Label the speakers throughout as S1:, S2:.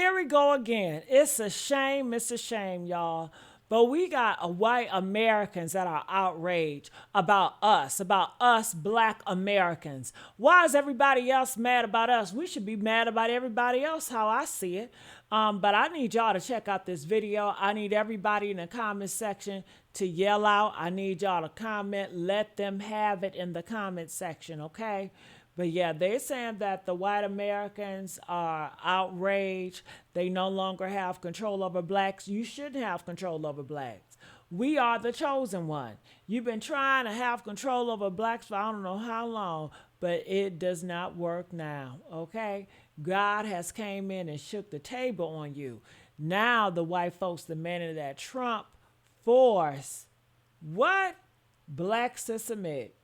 S1: here we go again. It's a shame. It's a shame, y'all. But we got a white Americans that are outraged about us black Americans. Why is everybody else mad about us? We should be mad about everybody else, how I see it. But I need y'all to check out this video. I need everybody in the comment section to yell out. I need y'all to comment. Let them have it in the comment section, okay? But yeah, they're saying that the white Americans are outraged. They no longer have control over blacks. You shouldn't have control over blacks. We are the chosen one. You've been trying to have control over blacks for I don't know how long, but it does not work now, okay? God has came in and shook the table on you. Now the white folks demanding that Trump force what? Blacks to submit.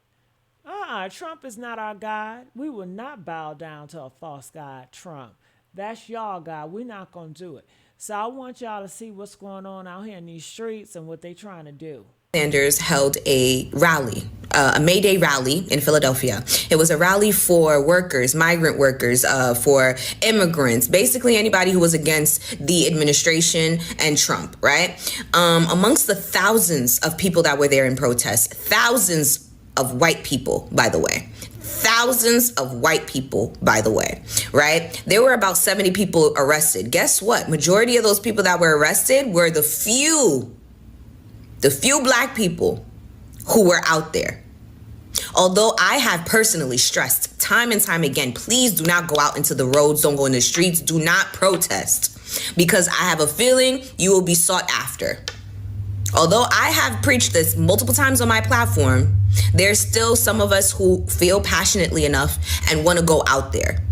S1: Trump is not our God. We will not bow down to a false God, Trump. That's y'all God. We're not going to do it. So I want y'all to see what's going on out here in these streets and what they're trying to do.
S2: Sanders held a rally, a May Day rally in Philadelphia. It was a rally for workers, migrant workers, for immigrants, basically anybody who was against the administration and Trump, right? Amongst the thousands of people that were there in protest, thousands of white people, by the way. Thousands of white people, by the way, right? There were about 70 people arrested. Guess what? Majority of those people that were arrested were the few black people who were out there. Although I have personally stressed time and time again, please do not go out into the roads, don't go in the streets, do not protest, because I have a feeling you will be sought after. Although I have preached this multiple times on my platform, there's still some of us who feel passionately enough and want to go out there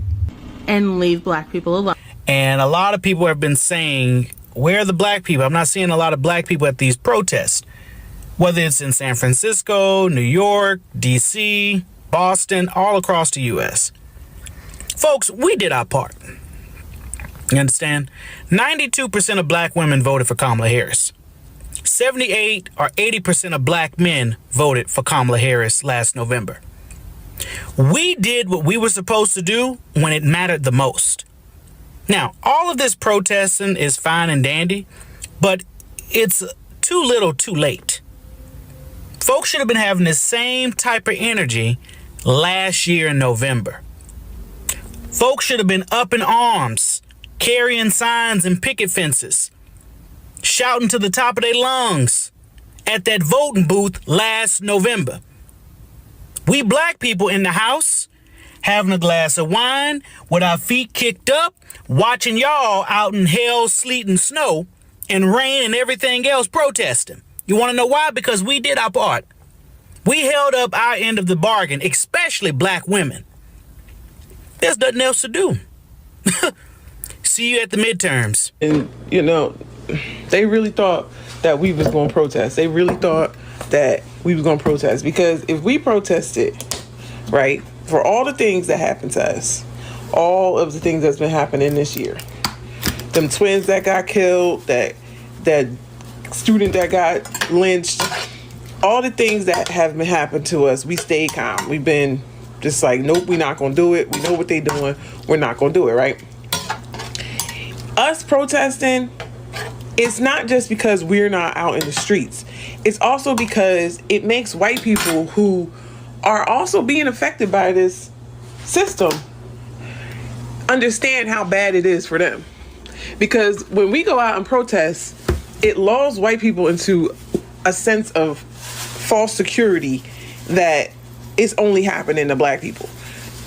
S3: and leave black people alone.
S4: And a lot of people have been saying, where are the black people? I'm not seeing a lot of black people at these protests, whether it's in San Francisco, New York, DC, Boston, all across the U.S. Folks, we did our part. You understand? 92% of black women voted for Kamala Harris. 78 or 80% of black men voted for Kamala Harris last November. We did what we were supposed to do when it mattered the most. Now, all of this protesting is fine and dandy, but it's too little too late. Folks should have been having the same type of energy last year in November. Folks should have been up in arms, carrying signs and picket fences, shouting to the top of their lungs at that voting booth last November. We black people in the house having a glass of wine with our feet kicked up, watching y'all out in hell, sleet, and snow and rain and everything else protesting. You want to know why? Because we did our part. We held up our end of the bargain, especially black women. There's nothing else to do. See you at the midterms.
S5: And, you know, they really thought that we was going to protest. They really thought that we was going to protest, because if we protested, right, for all the things that happened to us, all of the things that's been happening this year, them twins that got killed, that student that got lynched, all the things that have been happening to us, we stayed calm. We've been just like, nope, we're not going to do it. We know what they're doing. We're not going to do it, right? Us protesting, it's not just because we're not out in the streets. It's also because it makes white people who are also being affected by this system understand how bad it is for them. Because when we go out and protest, it lulls white people into a sense of false security that it's only happening to black people.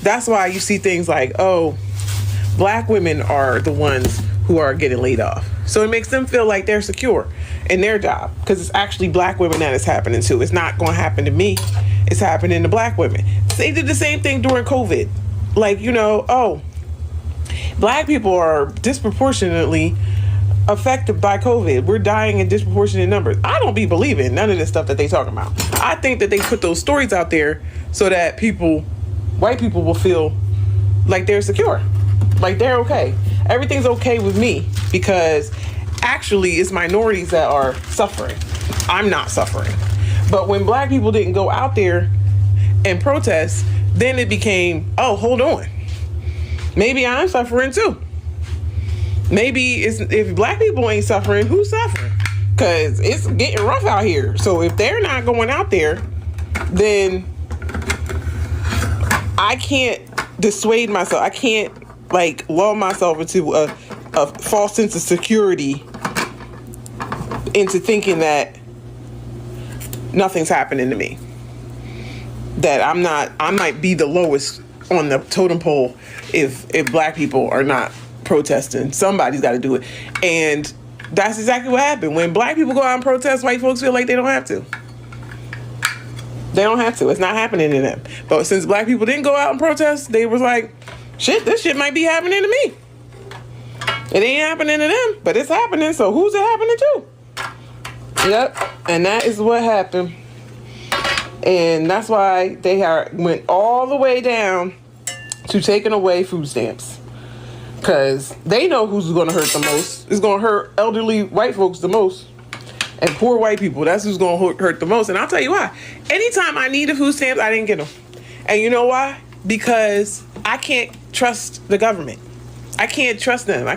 S5: That's why you see things like, oh, black women are the ones who are getting laid off. So it makes them feel like they're secure in their job, because it's actually black women that it's happening to. It's not going to happen to me. It's happening to black women. They did the same thing during COVID. Like, you know, oh, black people are disproportionately affected by COVID. We're dying in disproportionate numbers. I don't be believing none of this stuff that they talking about. I think that they put those stories out there so that white people will feel like they're secure, like they're okay. Everything's okay with me, because actually it's minorities that are suffering. I'm not suffering. But when black people didn't go out there and protest, then it became, oh, hold on, maybe I'm suffering too. Maybe if black people ain't suffering, who's suffering? Because it's getting rough out here. So if they're not going out there, then I can't dissuade myself. I can't lull myself into a false sense of security into thinking that nothing's happening to me. That I might be the lowest on the totem pole if black people are not protesting. Somebody's got to do it. And that's exactly what happened. When black people go out and protest, white folks feel like they don't have to. They don't have to. It's not happening to them. But since black people didn't go out and protest, they was like, shit, this shit might be happening to me. It ain't happening to them, but it's happening. So who's it happening to? Yep. And that is what happened. And that's why they went all the way down to taking away food stamps. Because they know who's going to hurt the most. It's going to hurt elderly white folks the most. And poor white people, that's who's going to hurt the most. And I'll tell you why. Anytime I needed food stamps, I didn't get them. And you know why? Because I can't trust the government. I can't trust them. I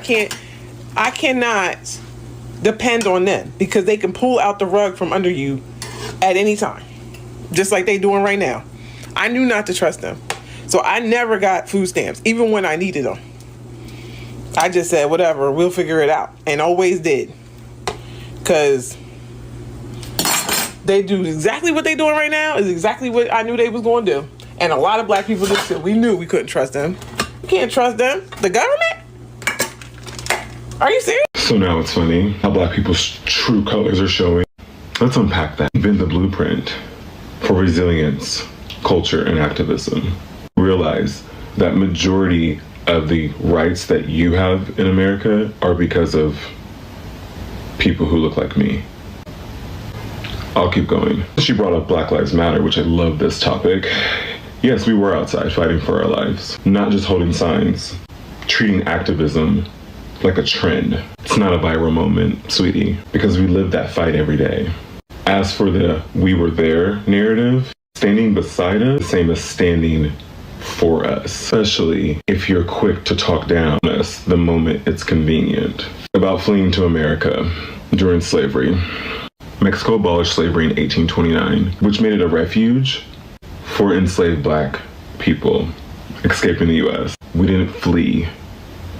S5: cannot depend on them because they can pull out the rug from under you at any time. Just like they doing right now. I knew not to trust them. So I never got food stamps, even when I needed them. I just said, whatever, we'll figure it out. And always did. Because they do exactly what they doing right now is exactly what I knew they was going to do. And a lot of black people did too. We knew we couldn't trust them. You can't trust them. The government? Are you serious?
S6: So now it's funny how black people's true colors are showing. Let's unpack that. Been the blueprint for resilience, culture, and activism. Realize that majority of the rights that you have in America are because of people who look like me. I'll keep going. She brought up Black Lives Matter, which I love this topic. Yes, we were outside fighting for our lives, not just holding signs, treating activism like a trend. It's not a viral moment, sweetie, because we live that fight every day. As for the we were there narrative, standing beside us, the same as standing for us, especially if you're quick to talk down us the moment it's convenient. About fleeing to America during slavery. Mexico abolished slavery in 1829, which made it a refuge for enslaved black people escaping the U.S. We didn't flee.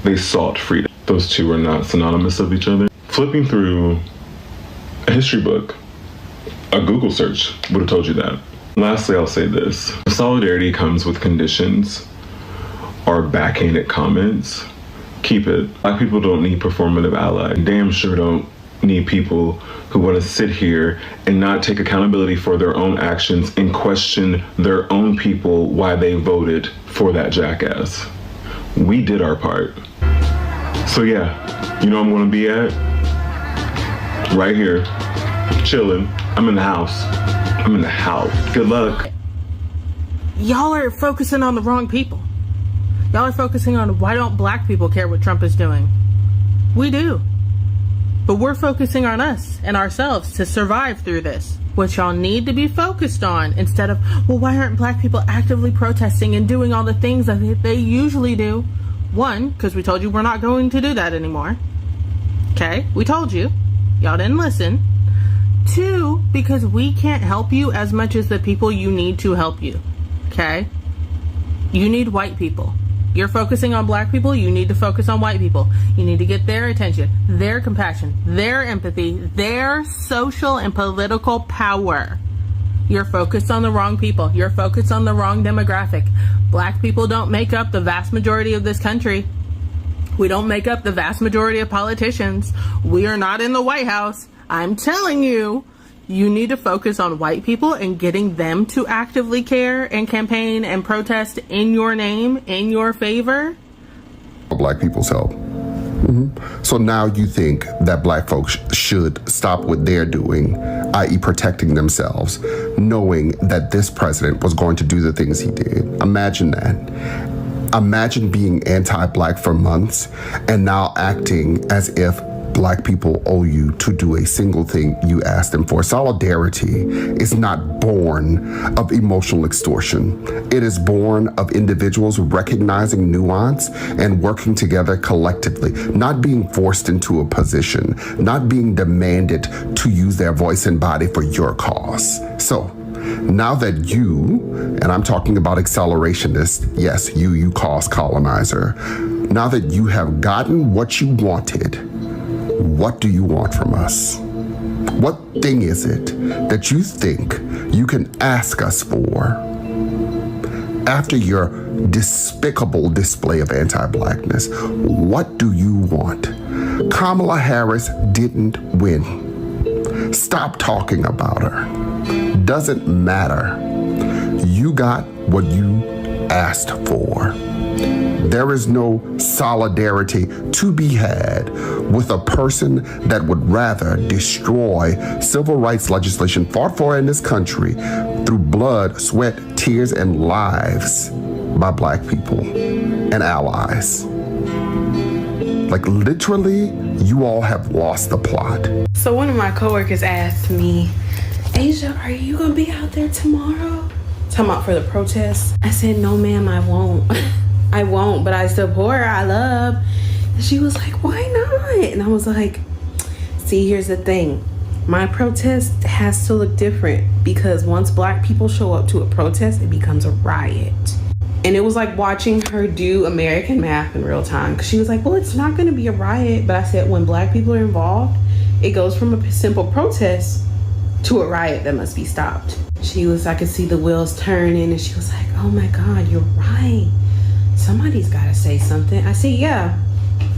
S6: They sought freedom. Those two are not synonymous of each other. Flipping through a history book, a Google search would have told you that. Lastly, I'll say this. Solidarity comes with conditions or backhanded comments. Keep it. Black people don't need performative allies. Damn sure don't need people who want to sit here and not take accountability for their own actions and question their own people why they voted for that jackass. We did our part. So yeah, you know I'm going to be at? Right here, chilling. I'm in the house. I'm in the house. Good luck.
S3: Y'all are focusing on the wrong people. Y'all are focusing on why don't black people care what Trump is doing. We do. But we're focusing on us and ourselves to survive through this. What y'all need to be focused on instead of, well, why aren't black people actively protesting and doing all the things that they usually do? One, because we told you we're not going to do that anymore. Okay? We told you. Y'all didn't listen. Two, because we can't help you as much as the people you need to help you. Okay? You need white people. You're focusing on black people, you need to focus on white people. You need to get their attention, their compassion, their empathy, their social and political power. You're focused on the wrong people. You're focused on the wrong demographic. Black people don't make up the vast majority of this country. We don't make up the vast majority of politicians. We are not in the White House. I'm telling you, you need to focus on white people and getting them to actively care and campaign and protest in your name, in your favor.
S7: Black people's help. So now you think that black folks should stop what they're doing, i.e. protecting themselves, knowing that this president was going to do the things he did. Imagine that. Imagine being anti-black for months and now acting as if black people owe you to do a single thing you asked them for. Solidarity is not born of emotional extortion. It is born of individuals recognizing nuance and working together collectively, not being forced into a position, not being demanded to use their voice and body for your cause. So, now that you, and I'm talking about accelerationist, yes, you cause colonizer, now that you have gotten what you wanted, what do you want from us? What thing is it that you think you can ask us for after your despicable display of anti-blackness? What do you want? Kamala Harris didn't win. Stop talking about her. Doesn't matter. You got what you asked for. There is no solidarity to be had with a person that would rather destroy civil rights legislation fought for in this country through blood, sweat, tears, and lives by black people and allies. Like, literally, you all have lost the plot.
S3: So one of my coworkers asked me, Asia, are you gonna be out there tomorrow? Talking about for the protest. I said, no ma'am, I won't. I won't, but I support her, I love. And she was like, why not? And I was like, see, here's the thing. My protest has to look different because once black people show up to a protest, it becomes a riot. And it was like watching her do American math in real time. Cause she was like, well, it's not gonna be a riot. But I said, when black people are involved, it goes from a simple protest to a riot that must be stopped. She was, I could see the wheels turning and she was like, oh my God, you're right. Somebody's gotta say something. I said, yeah,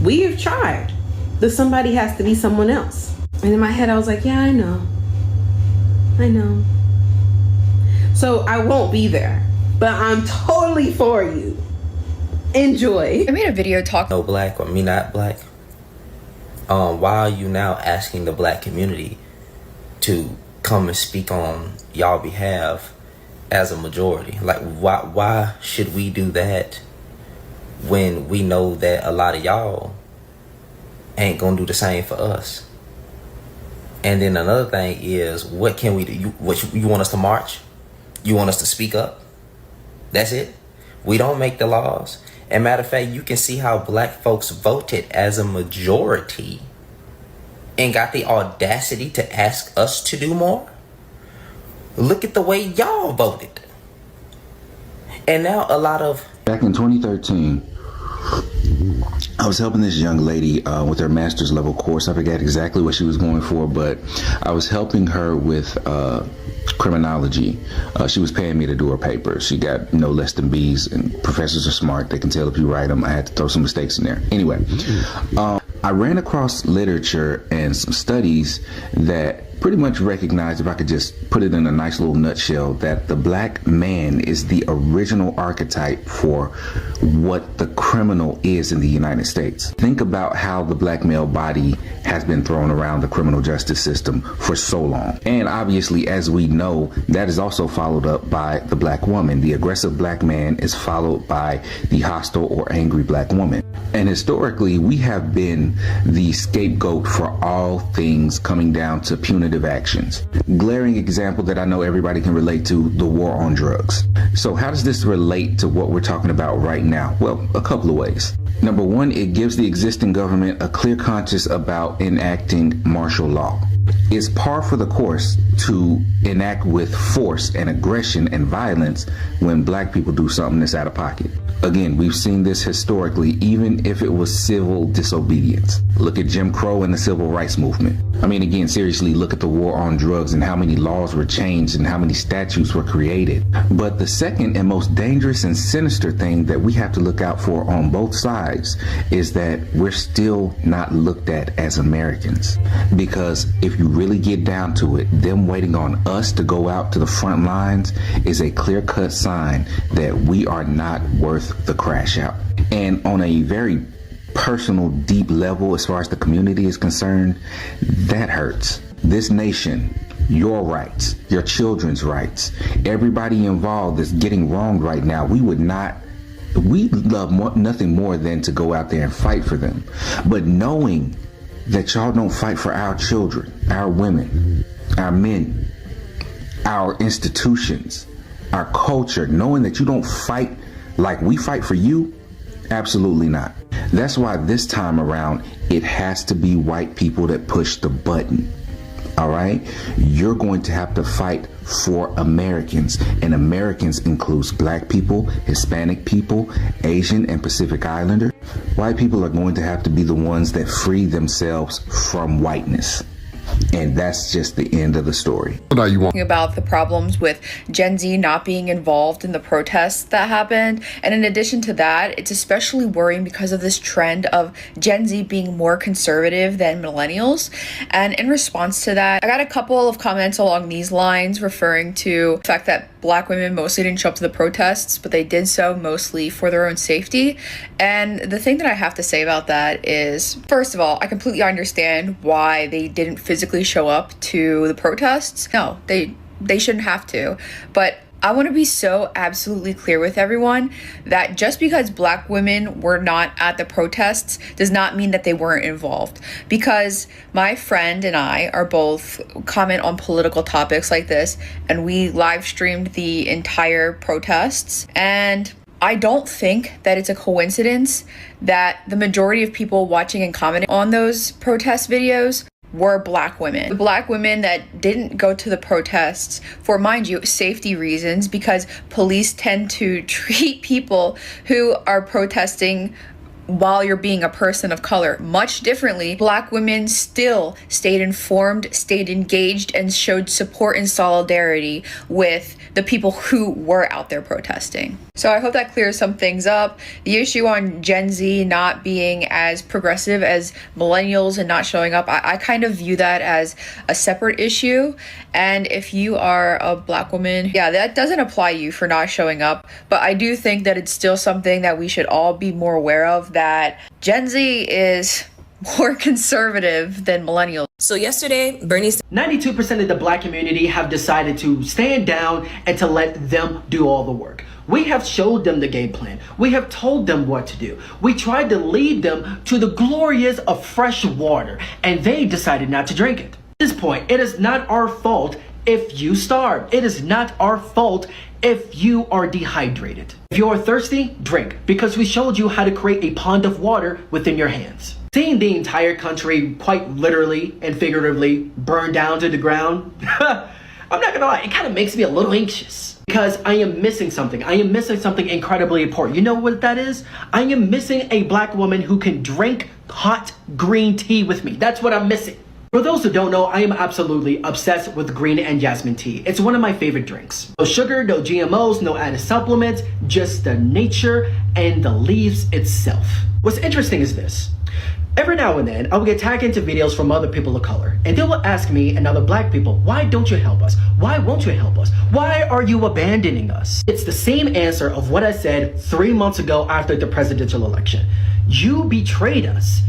S3: we have tried. The somebody has to be someone else. And in my head, I was like, yeah, I know. So I won't be there, but I'm totally for you. Enjoy.
S8: I made a video talking.
S9: No black or me not black. Why are you now asking the black community to come and speak on y'all behalf as a majority? Like, why should we do that when we know that a lot of y'all ain't gonna do the same for us? And then another thing is, what can we do? You want us to march? You want us to speak up? That's it? We don't make the laws. And matter of fact, you can see how black folks voted as a majority and got the audacity to ask us to do more. Look at the way y'all voted. And now a lot of...
S10: Back in 2013, I was helping this young lady with her master's level course. I forget exactly what she was going for, but I was helping her with criminology. She was paying me to do her paper. She got no less than B's, and professors are smart. They can tell if you write them. I had to throw some mistakes in there. Anyway, I ran across literature and some studies that pretty much recognized, if I could just put it in a nice little nutshell, that the black man is the original archetype for what the criminal is in the United States. Think about how the black male body has been thrown around the criminal justice system for so long. And obviously, as we know, that is also followed up by the black woman. The aggressive black man is followed by the hostile or angry black woman. And historically, we have been the scapegoat for all things coming down to punitive actions. Glaring example that I know everybody can relate to, the war on drugs. So how does this relate to what we're talking about right now? Well, a couple of ways. Number one, it gives the existing government a clear conscience about enacting martial law. It's par for the course to enact with force and aggression and violence when black people do something that's out of pocket. Again, we've seen this historically, even if it was civil disobedience. Look at Jim Crow and the civil rights movement. I mean, again, seriously, look at the war on drugs and how many laws were changed and how many statutes were created. But the second and most dangerous and sinister thing that we have to look out for on both sides is that we're still not looked at as Americans. Because if you really get down to it, them waiting on us to go out to the front lines is a clear-cut sign that we are not worth the crash out. And on a very personal, deep level, as far as the community is concerned, that hurts. This nation, your rights, your children's rights, everybody involved is getting wronged right now. We love nothing more than to go out there and fight for them. But knowing that y'all don't fight for our children, our women, our men, our institutions, our culture, knowing that you don't fight like we fight for you? Absolutely not. That's why this time around, it has to be white people that push the button. All right? You're going to have to fight for Americans, and Americans includes black people, Hispanic people, Asian and Pacific Islander. White people are going to have to be the ones that free themselves from whiteness. And that's just the end of the story.
S8: About the problems with Gen Z not being involved in the protests that happened. And in addition to that, it's especially worrying because of this trend of Gen Z being more conservative than millennials. And in response to that, I got a couple of comments along these lines referring to the fact that Black women mostly didn't show up to the protests, but they did so mostly for their own safety. And the thing that I have to say about that is, first of all, I completely understand why they didn't physically show up to the protests. No, they shouldn't have to. But I want to be so absolutely clear with everyone that just because Black women were not at the protests does not mean that they weren't involved. Because my friend and I are both comment on political topics like this, and we live streamed the entire protests. And I don't think that it's a coincidence that the majority of people watching and commenting on those protest videos were Black women. The Black women that didn't go to the protests for, mind you, safety reasons, because police tend to treat people who are protesting while you're being a person of color much differently. Black women still stayed informed, stayed engaged, and showed support and solidarity with the people who were out there protesting. So I hope that clears some things up. The issue on Gen Z not being as progressive as millennials and not showing up, I kind of view that as a separate issue. And if you are a Black woman, yeah, that doesn't apply to you for not showing up. But I do think that it's still something that we should all be more aware of, that Gen Z is more conservative than millennials.
S2: So yesterday, Bernie
S11: 92% of the Black community have decided to stand down and to let them do all the work. We have showed them the game plan. We have told them what to do. We tried to lead them to the glories of fresh water, and they decided not to drink it. At this point, it is not our fault if you starve. It is not our fault if you are dehydrated. If you are thirsty, drink, because we showed you how to create a pond of water within your hands. Seeing the entire country quite literally and figuratively burn down to the ground, I'm not gonna lie, it kind of makes me a little anxious, because I am missing something. I am missing something incredibly important. You know what that is? I am missing a Black woman who can drink hot green tea with me. That's what I'm missing. For those who don't know, I am absolutely obsessed with green and jasmine tea. It's one of my favorite drinks. No sugar, no GMOs, no added supplements, just the nature and the leaves itself. What's interesting is this. Every now and then, I will get tagged into videos from other people of color, and they will ask me and other Black people, why don't you help us? Why won't you help us? Why are you abandoning us? It's the same answer of what I said 3 months ago after the presidential election. You betrayed us.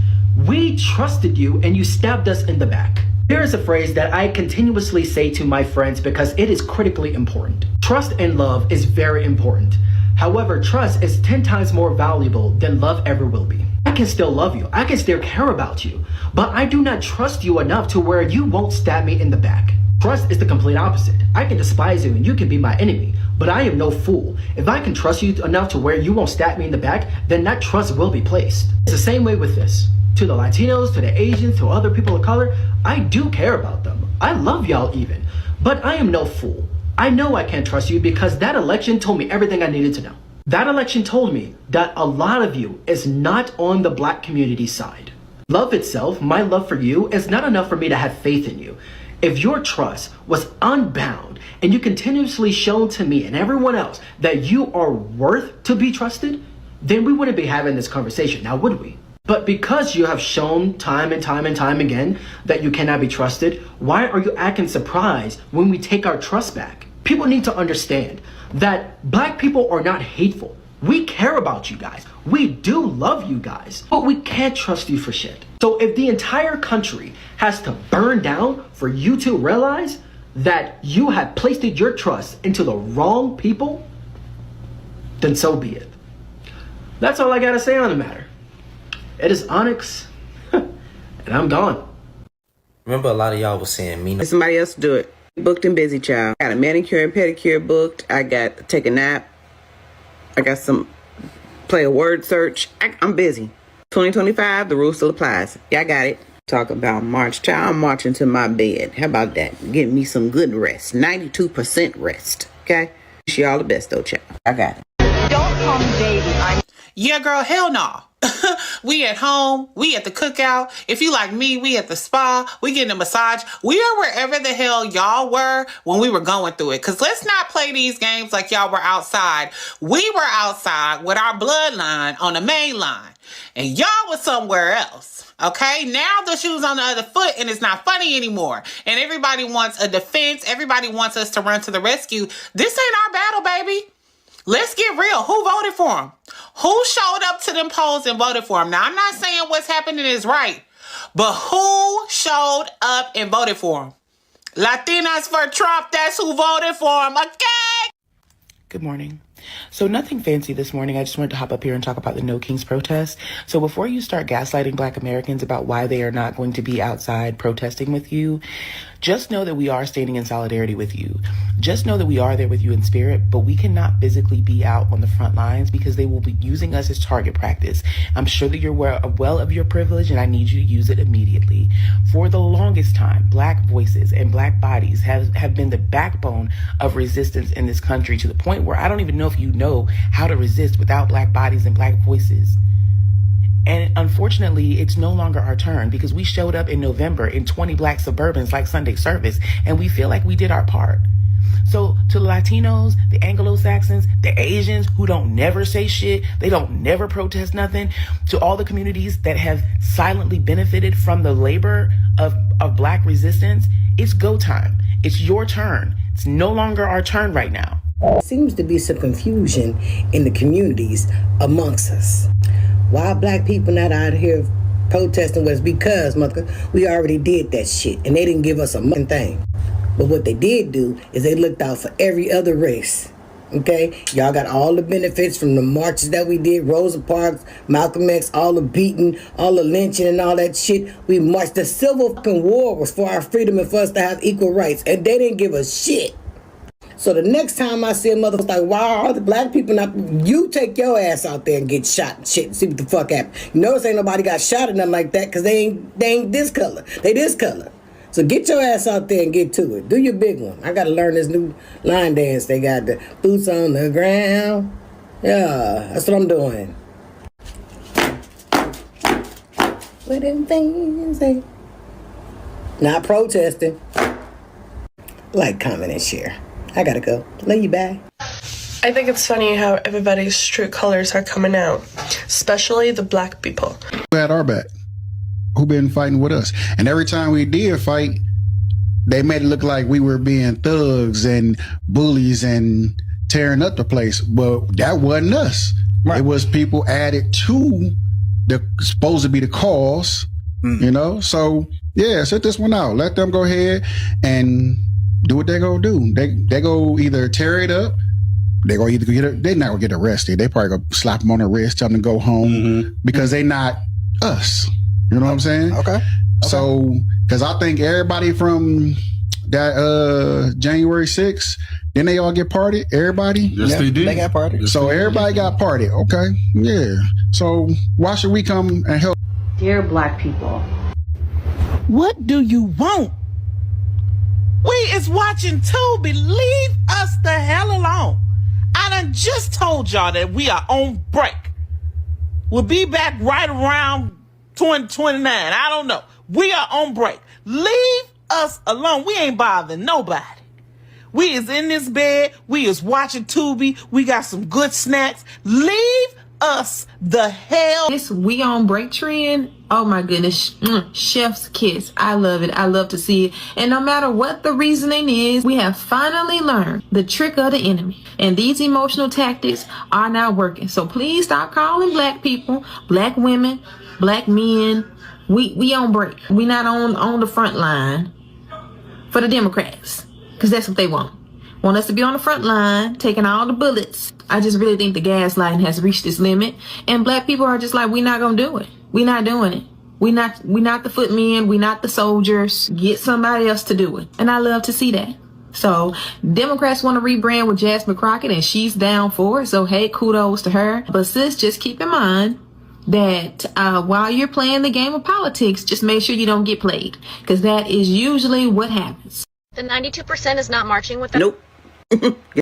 S11: We trusted you and you stabbed us in the back. Here is a phrase that I continuously say to my friends because it is critically important. Trust and love is very important. However, trust is 10 times more valuable than love ever will be. I can still love you. I can still care about you. But I do not trust you enough to where you won't stab me in the back. Trust is the complete opposite. I can despise you and you can be my enemy, but I am no fool. If I can trust you enough to where you won't stab me in the back, then that trust will be placed. It's the same way with this. To the Latinos, to the Asians, to other people of color, I do care about them. I love y'all even, but I am no fool. I know I can't trust you because that election told me everything I needed to know. That election told me that a lot of you is not on the Black community side. Love itself, my love for you, is not enough for me to have faith in you. If your trust was unbound and you continuously shown to me and everyone else that you are worth to be trusted, then we wouldn't be having this conversation, now would we? But because you have shown time and time and time again that you cannot be trusted, why are you acting surprised when we take our trust back? People need to understand that Black people are not hateful. We care about you guys. We do love you guys, but we can't trust you for shit. So if the entire country has to burn down for you to realize that you have placed your trust into the wrong people, then so be it. That's all I gotta say on the matter. It is Onyx, and I'm gone.
S9: Remember, a lot of y'all was saying me.
S12: Somebody else do it. Booked and busy, child. I got a manicure and pedicure booked. I got to take a nap. I got some play a word search. I'm busy. 2025, the rule still applies. Yeah, I got it. Talk about March, child. I'm marching to my bed. How about that? Getting me some good rest. 92% rest. Okay? Wish you all the best, though, child. I got it.
S13: Don't call me baby. Yeah, girl, hell no. We at home, we at the cookout. If you like me, we at the spa, we getting a massage. We are wherever the hell y'all were when we were going through it. Because let's not play these games like y'all were outside. We were outside with our bloodline on the main line. And y'all was somewhere else. Okay? Now the shoe's on the other foot and it's not funny anymore. And everybody wants a defense. Everybody wants us to run to the rescue. This ain't our battle, baby. Let's get real. Who voted for him? Who showed up to them polls and voted for him? Now, I'm not saying what's happening is right, but who showed up and voted for him? Latinas for Trump, that's who voted for him, okay?
S14: Good morning. So nothing fancy this morning. I just wanted to hop up here and talk about the No Kings protest. So before you start gaslighting Black Americans about why they are not going to be outside protesting with you, just know that we are standing in solidarity with you. Just know that we are there with you in spirit, but we cannot physically be out on the front lines because they will be using us as target practice. I'm sure that you're well of your privilege, and I need you to use it immediately. For the longest time, Black voices and Black bodies have been the backbone of resistance in this country, to the point where I don't even know if you know how to resist without Black bodies and Black voices. And unfortunately, it's no longer our turn, because we showed up in November in 20 Black Suburbans like Sunday service, and we feel like we did our part. So to the Latinos, the Anglo-Saxons, the Asians who don't never say shit, they don't never protest nothing, to all the communities that have silently benefited from the labor of Black resistance, it's go time. It's your turn. It's no longer our turn right now.
S15: Seems to be some confusion in the communities amongst us. Why Black people not out here protesting was because, mother, we already did that shit, and they didn't give us a thing. But what they did do is they looked out for every other race. Okay? Y'all got all the benefits from the marches that we did, Rosa Parks, Malcolm X, all the beating, all the lynching and all that shit. We marched. The Civil War was for our freedom and for us to have equal rights, and they didn't give a shit. So the next time I see a mother like, why are the Black people not? You take your ass out there and get shot and shit and see what the fuck happened. You notice ain't nobody got shot or nothing like that because they ain't this color. They this color. So get your ass out there and get to it. Do your big one. I got to learn this new line dance. They got the boots on the ground. Yeah, that's what I'm doing. What them things say? Not protesting. Like, comment, and share. I gotta go. Love you, bye.
S16: I think it's funny how everybody's true colors are coming out, especially the Black people.
S17: Who had our back? Who been fighting with us? And every time we did fight, they made it look like we were being thugs and bullies and tearing up the place. But that wasn't us. Right. It was people added to the supposed to be the cause, you know? So yeah, sit this one out. Let them go ahead and do what they gonna do. They go either tear it up. They go either they're not gonna get arrested. They probably gonna slap them on the wrist, tell them to go home because they not us. You know what I'm saying? Okay. So, because I think everybody from that January 6th, didn't they all get parted? Everybody?
S18: Yes, they did. They got parted.
S17: So everybody got parted. Okay. Yeah. So why should we come and help?
S19: Dear Black people,
S14: What do you want? We is watching Tubi. Leave us the hell alone. I done just told y'all that we are on break. We'll be back right around 2029. I don't know. We are on break. Leave us alone. We ain't bothering nobody. We is in this bed. We is watching Tubi. We got some good snacks. Leave us the hell.
S19: This we on break trend, oh my goodness, chef's kiss. I love it. I love to see it. And no matter what the reasoning is, we have finally learned the trick of the enemy. And these emotional tactics are not working. So please stop calling Black people, Black women, Black men. We on break. We not on the front line for the Democrats, because that's what they want us to be on the front line, taking all the bullets. I just really think the gaslighting has reached its limit, and Black people are just like, we're not gonna do it. We're not doing it. We not the footmen. We not the soldiers. Get somebody else to do it. And I love to see that. So Democrats want to rebrand with Jasmine Crockett, and she's down for it. So hey, kudos to her. But sis, just keep in mind that while you're playing the game of politics, just make sure you don't get played, because that is usually what happens.
S18: The 92% is not marching with them.
S12: Nope.